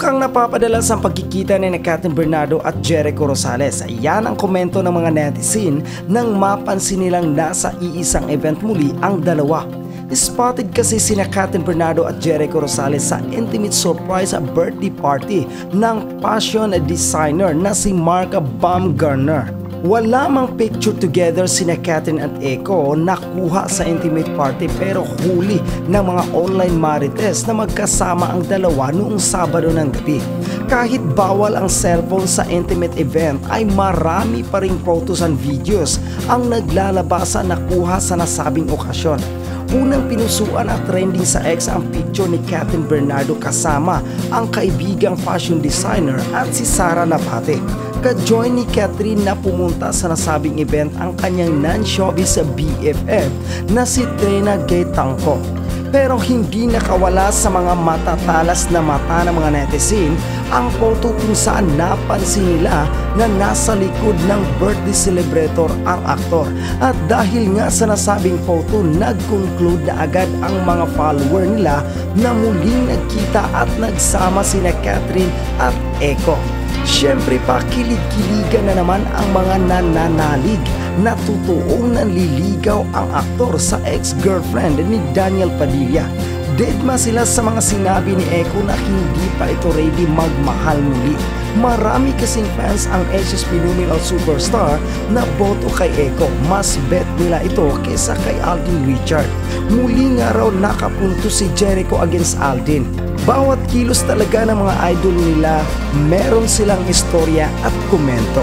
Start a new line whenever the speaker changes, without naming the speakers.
Mukhang napapadalas ang pagkikita ni Kathryn Bernardo at Jericho Rosales. Ayan ang komento ng mga netizen nang mapansin nilang nasa iisang event muli ang dalawa. Spotted kasi sina Kathryn Bernardo at Jericho Rosales sa intimate surprise birthday party ng fashion designer na si Mark Baumgartner. Wala mang picture together sina Kathryn at Eko nakuha sa intimate party, pero huli ng mga online marites na magkasama ang dalawa noong Sabado ng gabi. Kahit bawal ang cellphone sa intimate event ay marami pa ring photos and videos ang naglalabasan nakuha sa nasabing okasyon. Unang pinusuan at trending sa X ang picture ni Kathryn Bernardo kasama ang kaibigang fashion designer at si Sara Labate. Ka-join ni Kathryn na pumunta sa nasabing event ang kanyang non-showbiz BFF na si Trina Gay Tangco. Pero hindi nakawala sa mga matatalas na mata ng mga netizen ang photo kung saan napansin nila na nasa likod ng birthday celebrator ang aktor. At dahil nga sa nasabing photo, nag-conclude na agad ang mga follower nila na muling nagkita at nagsama sina Kathryn at Eko. Siyempre pa, kilig-kiligan na naman ang mga nananalig na totoong nanliligaw ang aktor sa ex-girlfriend ni Daniel Padilla. Deadma sila sa mga sinabi ni Eko na hindi pa ito ready magmahal muli. Marami kasing fans ang SSP Numeral Superstar na boto kay Eko. Mas bet nila ito kesa kay Alden Richard. Muli nga raw nakapunto si Jericho against Alden. Bawat kilos talaga ng mga idol nila, meron silang istorya at komento.